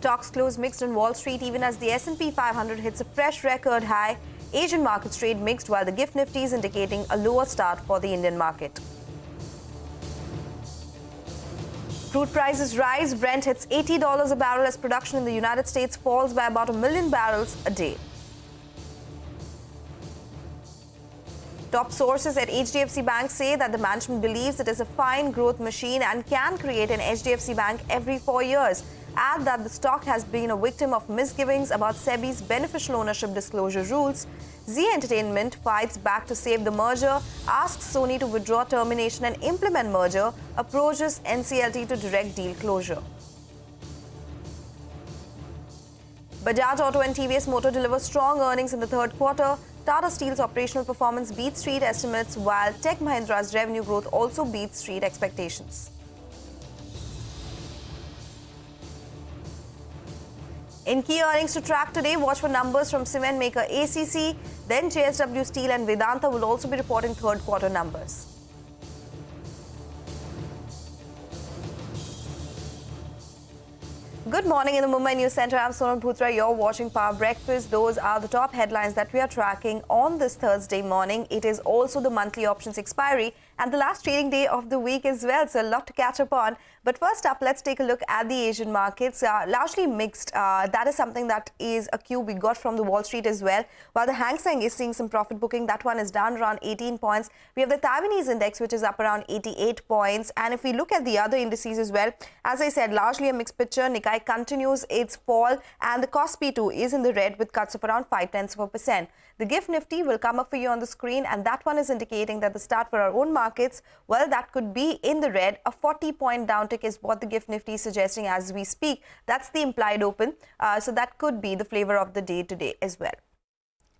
Stocks close mixed on Wall Street even as the S&P 500 hits a fresh record high. Asian markets trade mixed while the GIFT Nifty is indicating a lower start for the Indian market. Crude prices rise. Brent hits $80 a barrel as production in the United States falls by about 1 million barrels a day. Top sources at HDFC Bank say that the management believes it is a fine growth machine and can create an HDFC Bank every 4 years. Add that the stock has been a victim of misgivings about SEBI's beneficial ownership disclosure rules. Zee Entertainment fights back to save the merger, asks Sony to withdraw termination and implement merger, approaches NCLT to direct deal closure. Bajaj Auto and TVS Motor deliver strong earnings in the third quarter. Tata Steel's operational performance beats street estimates, while Tech Mahindra's revenue growth also beats street expectations. In key earnings to track today, watch for numbers from cement maker ACC, then JSW Steel and Vedanta will also be reporting third quarter numbers. Good morning in the Mumbai News Center. I'm Sonal Bhutra. You're watching Power Breakfast. Those are the top headlines that we are tracking on this Thursday morning. It is also the monthly options expiry and the last trading day of the week as well. So a lot to catch up on. But first up, let's take a look at the Asian markets. Largely mixed. That is something that is a cue we got from the Wall Street as well. While the Hang Seng is seeing some profit booking, that one is down around 18 points. We have the Taiwanese index, which is up around 88 points. And if we look at the other indices as well, as I said, largely a mixed picture. Nikkei continues its fall and the Kospi too is in the red with cuts of around 0.5%. The GIFT Nifty will come up for you on the screen and that one is indicating that the start for our own markets, well, that could be in the red. A 40-point downtick is what the GIFT Nifty is suggesting as we speak. That's the implied open. So that could be the flavor of the day today as well.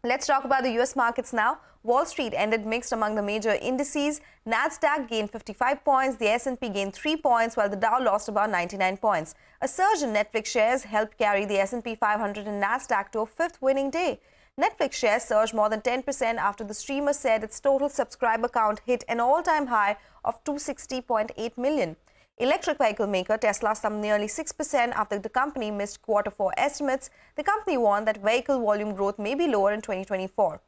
Let's talk about the US markets now. Wall Street ended mixed among the major indices. Nasdaq gained 55 points, the S&P gained 3 points, while the Dow lost about 99 points. A surge in Netflix shares helped carry the S&P 500 and Nasdaq to a fifth winning day. Netflix shares surged more than 10% after the streamer said its total subscriber count hit an all-time high of 260.8 million. Electric vehicle maker Tesla slumped nearly 6% after the company missed Q4 estimates. The company warned that vehicle volume growth may be lower in 2024.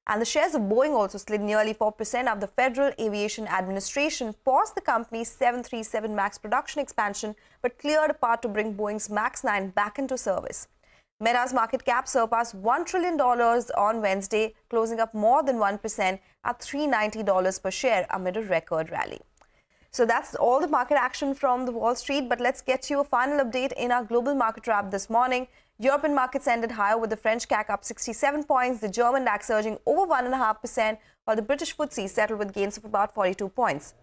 And the shares of Boeing also slid nearly 4% after the Federal Aviation Administration paused the company's 737 MAX production expansion but cleared a path to bring Boeing's MAX 9 back into service. Meta's market cap surpassed $1 trillion on Wednesday, closing up more than 1% at $390 per share amid a record rally. So that's all the market action from the Wall Street, but let's get you a final update in our global market wrap this morning. European markets ended higher with the French CAC up 67 points, the German DAX surging over 1.5%, while the British FTSE settled with gains of about 42 points.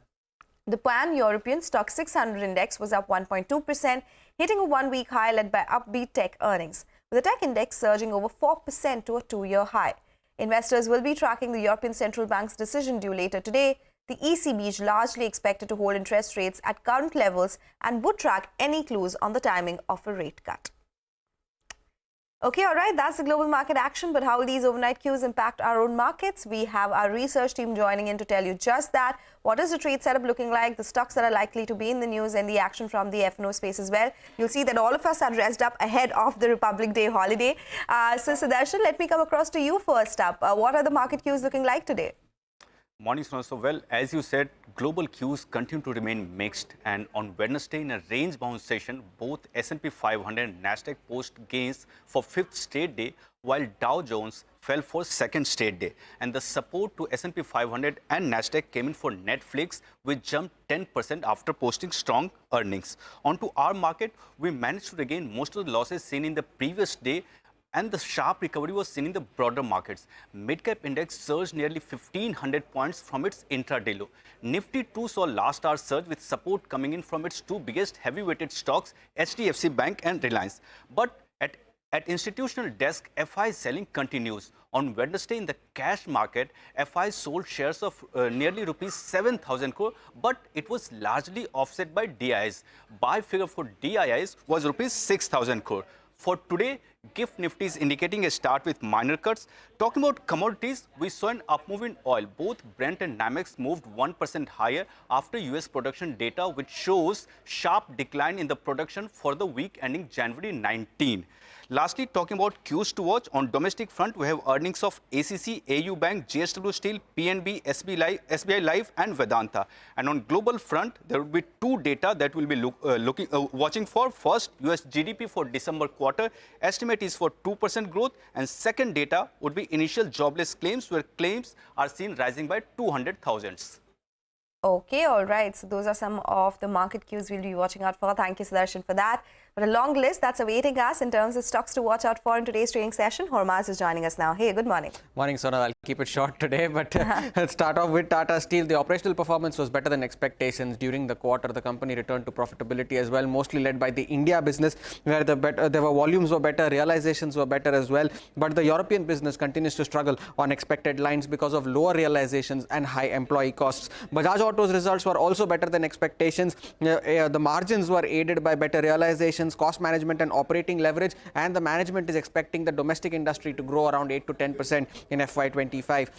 The Pan-European Stock 600 index was up 1.2%, hitting a one-week high led by upbeat tech earnings, with the tech index surging over 4% to a two-year high. Investors will be tracking the European Central Bank's decision due later today. The ECB is largely expected to hold interest rates at current levels and would track any clues on the timing of a rate cut. Okay, all right, that's the global market action, but how will these overnight cues impact our own markets? We have our research team joining in to tell you just that. What is the trade setup looking like, the stocks that are likely to be in the news and the action from the F&O space as well. You'll see that all of us are dressed up ahead of the Republic Day holiday. So Sudarshan, let me come across to you first up. What are the market cues looking like today? Morning, Sonal. So, well, as you said, global cues continue to remain mixed. And on Wednesday, in a range-bound session, both S&P 500 and Nasdaq post gains for fifth straight day, while Dow Jones fell for second straight day. And the support to S&P 500 and Nasdaq came in for Netflix, which jumped 10% after posting strong earnings. Onto our market, we managed to regain most of the losses seen in the previous day, and the sharp recovery was seen in the broader markets. Mid-cap index surged nearly 1,500 points from its intraday low. Nifty too saw last hour surge with support coming in from its two biggest heavy-weighted stocks, HDFC Bank and Reliance. But at institutional desk, FI selling continues. On Wednesday in the cash market, FI sold shares of nearly rupees 7,000 crore, but it was largely offset by DIIs. Buy figure for DIIs was rupees 6,000 crore. For today, Gift Nifty is indicating a start with minor cuts. Talking about commodities, we saw an up move in oil. Both Brent and NYMEX moved 1% higher after US production data, which shows sharp decline in the production for the week ending January 19. Lastly, talking about cues to watch, on domestic front, we have earnings of ACC, AU Bank, JSW Steel, PNB, SBI Life and Vedanta. And on global front, there will be two data that we'll be watching for. First, US GDP for December quarter. Estimate is for 2% growth. And second data would be initial jobless claims, where claims are seen rising by 200,000. Okay, all right. So those are some of the market cues we'll be watching out for. Thank you, Sudarshan, for that. But a long list that's awaiting us in terms of stocks to watch out for in today's trading session. Hormaz is joining us now. Hey, good morning. Morning, Sonal. I'll keep it short today, but let's start off with Tata Steel. The operational performance was better than expectations during the quarter. The company returned to profitability as well, mostly led by the India business, where there were volumes were better, realizations were better as well. But the European business continues to struggle on expected lines because of lower realizations and high employee costs. Bajaj Auto's results were also better than expectations. The margins were aided by better realizations, cost management and operating leverage, and the management is expecting the domestic industry to grow around 8 to 10% in FY25.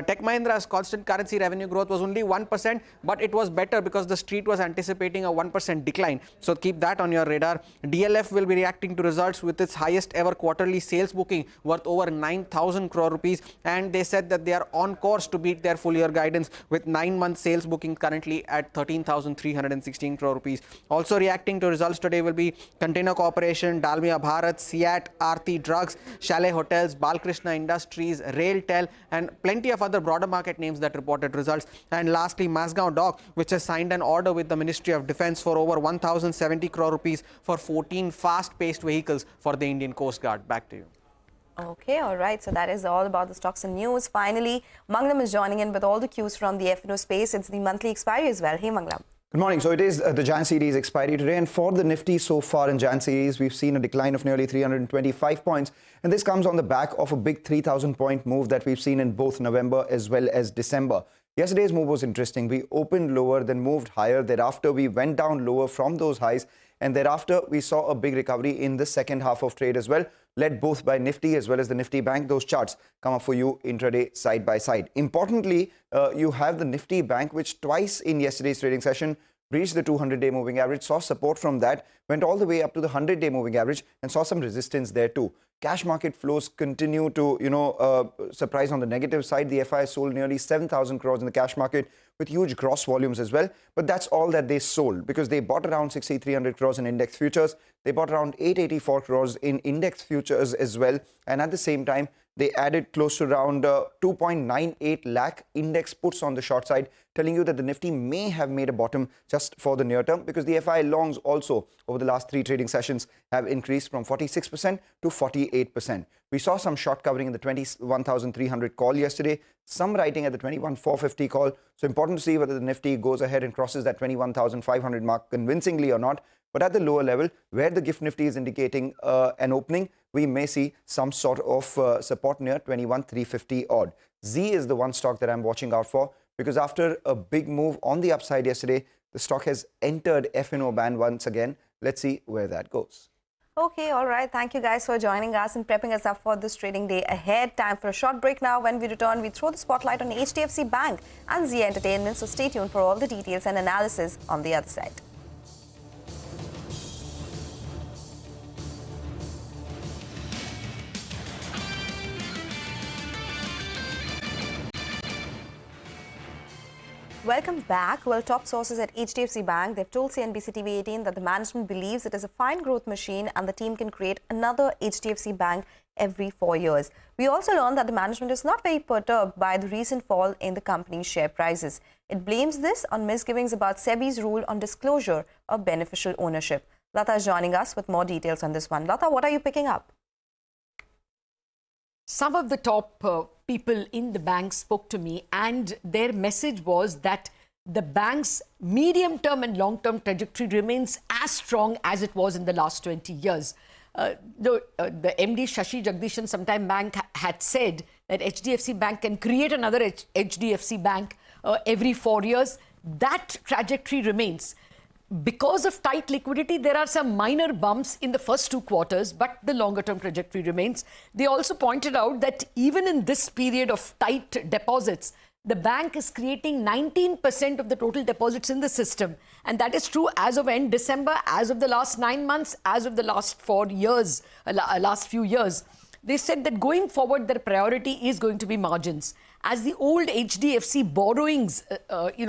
Tech Mahindra's constant currency revenue growth was only 1%, but it was better because the street was anticipating a 1% decline. So keep that on your radar. DLF will be reacting to results with its highest ever quarterly sales booking worth over 9,000 crore rupees, and they said that they are on course to beat their full year guidance with 9-month sales booking currently at 13,316 crore rupees. Also reacting to results today will be Container Corporation, Dalmia Bharat, Siat, Aarti Drugs, Chalet Hotels, Balkrishna Industries, Railtel, and plenty of other broader market names that reported results. And lastly, Mazagon Dock, which has signed an order with the Ministry of Defence for over 1,070 crore rupees for 14 fast-paced vehicles for the Indian Coast Guard. Back to you. Okay, all right. So that is all about the stocks and news. Finally, Manglam is joining in with all the cues from the F&O space. It's the monthly expiry as well. Hey, Manglam. Good morning. So it is the Jan series expiry today, and for the Nifty so far in Jan series, we've seen a decline of nearly 325 points, and this comes on the back of a big 3,000-point move that we've seen in both November as well as December. Yesterday's move was interesting. We opened lower, then moved higher. Thereafter, we went down lower from those highs, and thereafter, we saw a big recovery in the second half of trade as well, led both by Nifty as well as the Nifty Bank. Those charts come up for you intraday side by side. Importantly, you have the Nifty Bank, which twice in yesterday's trading session reached the 200-day moving average, saw support from that, went all the way up to the 100-day moving average and saw some resistance there too. Cash market flows continue to, surprise on the negative side. The FI sold nearly 7,000 crores in the cash market with huge gross volumes as well. But that's all that they sold, because they bought around 6,300 crores in index futures. They bought around 884 crores in index futures as well. And at the same time, they added close to around 2.98 lakh index puts on the short side, telling you that the Nifty may have made a bottom just for the near term, because the FI longs also over the last 3 trading sessions have increased from 46% to 48%. We saw some short covering in the 21,300 call yesterday, some writing at the 21,450 call. So important to see whether the Nifty goes ahead and crosses that 21,500 mark convincingly or not. But at the lower level, where the Gift Nifty is indicating an opening, we may see some sort of support near 21,350 odd. Z is the one stock that I'm watching out for, because after a big move on the upside yesterday, the stock has entered F&O band once again. Let's see where that goes. Okay, all right. Thank you guys for joining us and prepping us up for this trading day ahead. Time for a short break now. When we return, we throw the spotlight on HDFC Bank and Z Entertainment. So stay tuned for all the details and analysis on the other side. Welcome back. Well, top sources at HDFC Bank, they've told CNBC-TV18 that the management believes it is a fine growth machine and the team can create another HDFC Bank every 4 years. We also learned that the management is not very perturbed by the recent fall in the company's share prices. It blames this on misgivings about SEBI's rule on disclosure of beneficial ownership. Lata is joining us with more details on this one. Lata, what are you picking up? Some of the top people in the bank spoke to me, and their message was that the bank's medium-term and long-term trajectory remains as strong as it was in the last 20 years. The MD Shashi Jagdishan sometime bank had said that HDFC Bank can create another HDFC Bank every 4 years. That trajectory remains. because of tight liquidity, there are some minor bumps in the first 2 quarters, but the longer-term trajectory remains. They also pointed out that even in this period of tight deposits, the bank is creating 19% of the total deposits in the system. And that is true as of end December, as of the last 9 months, as of the last 4 years, last few years. They said that going forward, their priority is going to be margins. As the old HDFC borrowings,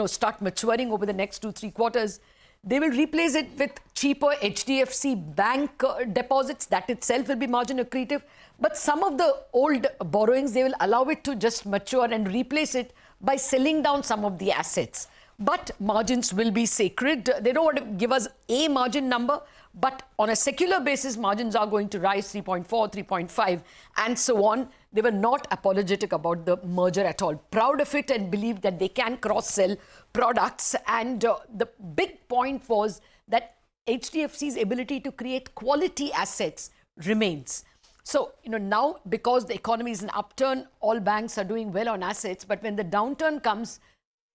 start maturing over the next 2-3 quarters, they will replace it with cheaper HDFC bank deposits. That itself will be margin accretive. But some of the old borrowings, they will allow it to just mature and replace it by selling down some of the assets. But margins will be sacred. They don't want to give us a margin number, but on a secular basis, margins are going to rise 3.4, 3.5, and so on. They were not apologetic about the merger at all. Proud of it and believe that they can cross-sell products. And the big point was that HDFC's ability to create quality assets remains. So, now because the economy is an upturn, all banks are doing well on assets. But when the downturn comes,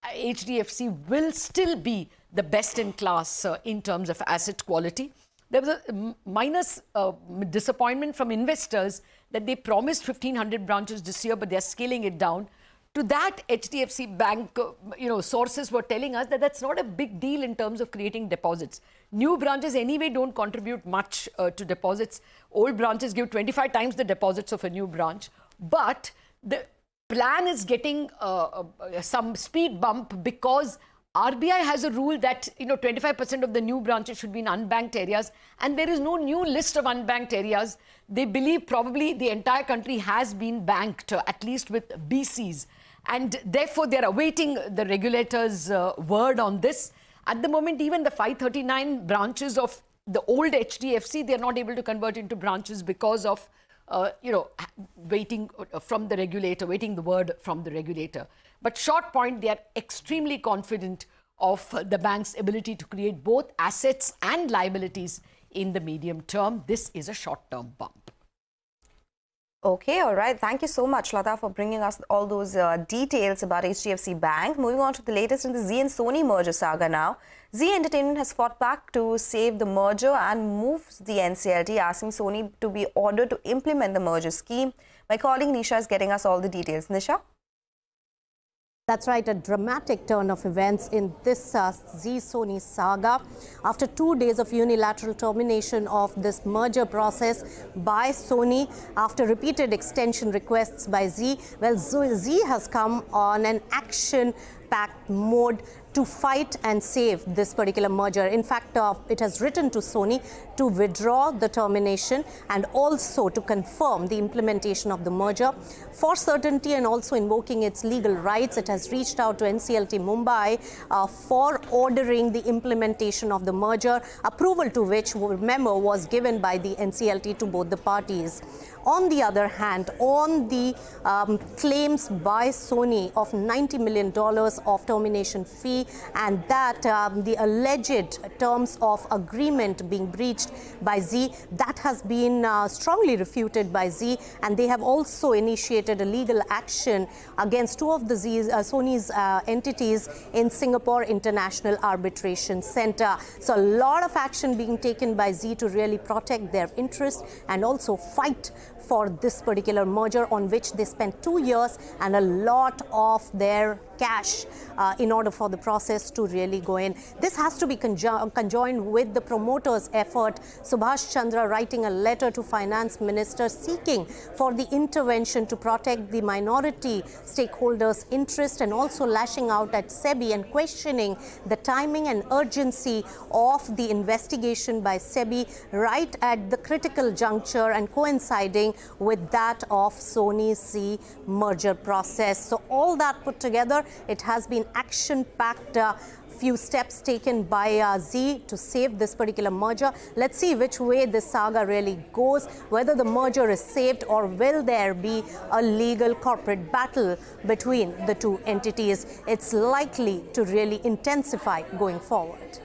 HDFC will still be the best in class in terms of asset quality. There was a minus disappointment from investors that they promised 1,500 branches this year, but they're scaling it down. To that, HDFC Bank, sources were telling us that that's not a big deal in terms of creating deposits. New branches anyway don't contribute much to deposits. Old branches give 25 times the deposits of a new branch. But the plan is getting some speed bump because RBI has a rule that 25% of the new branches should be in unbanked areas, and there is no new list of unbanked areas. They believe probably the entire country has been banked, at least with BCs, and therefore they are awaiting the regulator's word on this. At the moment, even the 539 branches of the old HDFC, they are not able to convert into branches because of waiting from the regulator, waiting the word from the regulator. But short point, they are extremely confident of the bank's ability to create both assets and liabilities in the medium term. This is a short-term bump. Okay, all right. Thank you so much, Lata, for bringing us all those details about HDFC Bank. Moving on to the latest in the Zee and Sony merger saga now. Zee Entertainment has fought back to save the merger and moves the NCLT, asking Sony to be ordered to implement the merger scheme. My colleague Nisha is getting us all the details. Nisha? That's right, a dramatic turn of events in this Zee-Sony saga. After 2 days of unilateral termination of this merger process by Sony, after repeated extension requests by Zee, well, Zee has come on an action-packed mode to fight and save this particular merger. In fact, it has written to Sony to withdraw the termination and also to confirm the implementation of the merger. For certainty and also invoking its legal rights, it has reached out to NCLT Mumbai for ordering the implementation of the merger, approval to which, remember, was given by the NCLT to both the parties. On the other hand, on the claims by Sony of $90 million of termination fee and that the alleged terms of agreement being breached by Zee, that has been strongly refuted by Zee, and they have also initiated a legal action against 2 of the Sony's entities in Singapore International Arbitration Center. So a lot of action being taken by Zee to really protect their interests and also fight for this particular merger on which they spent 2 years and a lot of their cash in order for the process to really go in. This has to be conjoined with the promoters' effort. Subhash Chandra writing a letter to Finance Minister seeking for the intervention to protect the minority stakeholders' interest and also lashing out at SEBI and questioning the timing and urgency of the investigation by SEBI right at the critical juncture and coinciding with that of Sony's Zee merger process. So all that put together, it has been action-packed few steps taken by Zee to save this particular merger. Let's see which way this saga really goes, whether the merger is saved or will there be a legal corporate battle between the 2 entities. It's likely to really intensify going forward.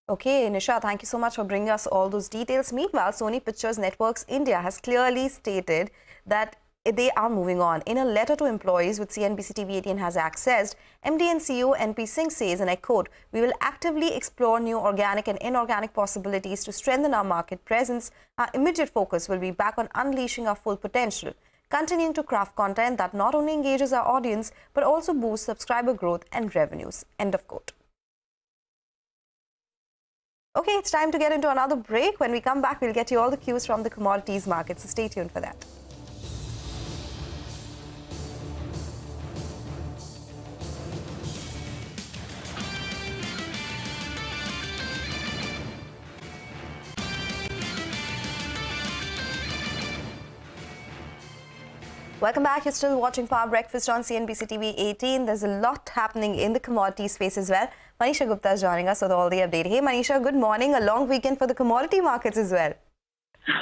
Okay, Nisha, thank you so much for bringing us all those details. Meanwhile, Sony Pictures Networks India has clearly stated that they are moving on. In a letter to employees which CNBC-TV18 has accessed, MD and CEO NP Singh says, and I quote, "We will actively explore new organic and inorganic possibilities to strengthen our market presence. Our immediate focus will be back on unleashing our full potential, continuing to craft content that not only engages our audience but also boosts subscriber growth and revenues." End of quote. Okay, it's time to get into another break. When we come back, we'll get you all the cues from the commodities market, so stay tuned for that. Welcome back. You're still watching Power Breakfast on CNBC TV 18. There's a lot happening in the commodity space as well. Manisha Gupta is joining us with all the update. Hey Manisha, good morning. A long weekend for the commodity markets as well.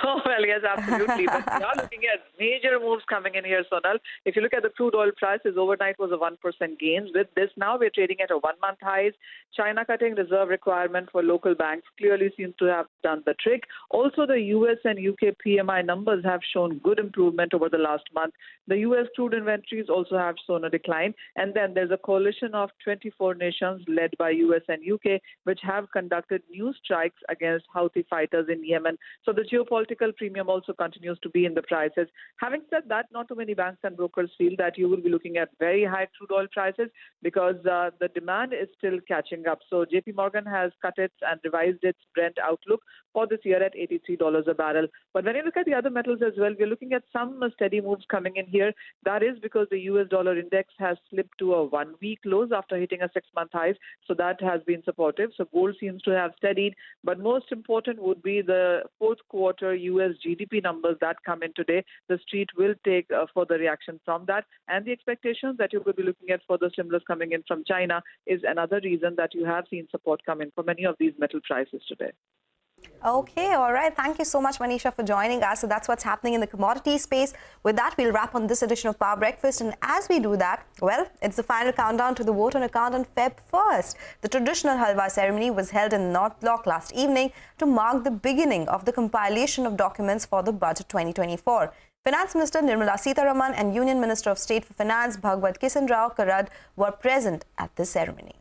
Oh, well, yes, absolutely. But we are looking at major moves coming in here, Sonal. If you look at the crude oil prices, overnight was a 1% gains. With this, now we're trading at a one-month highs. China cutting reserve requirement for local banks clearly seems to have done the trick. Also, the US and UK PMI numbers have shown good improvement over the last month. The US crude inventories also have shown a decline. And then there's a coalition of 24 nations led by US and UK, which have conducted new strikes against Houthi fighters in Yemen. So the geopolitical premium also continues to be in the prices. Having said that, not too many banks and brokers feel that you will be looking at very high crude oil prices because the demand is still catching up. So JP Morgan has cut its and revised its Brent outlook for this year at $83 a barrel. But when you look at the other metals as well, we're looking at some steady moves coming in here. That is because the US dollar index has slipped to a one-week lows after hitting a 6-month highs. So that has been supportive. So gold seems to have steadied. But most important would be the fourth quarter US GDP numbers that come in today. The street will take further reaction from that. And the expectations that you could be looking at further stimulus coming in from China is another reason that you have seen support come in for many of these metal prices today. Okay, all right. Thank you so much, Manisha, for joining us. So that's what's happening in the commodity space. With that, we'll wrap on this edition of Power Breakfast. And as we do that, well, it's the final countdown to the vote on account on Feb 1st. The traditional Halwa ceremony was held in North Block last evening to mark the beginning of the compilation of documents for the Budget 2024. Finance Minister Nirmala Sitharaman and Union Minister of State for Finance Bhagwat Kishan Rao Karad were present at this ceremony.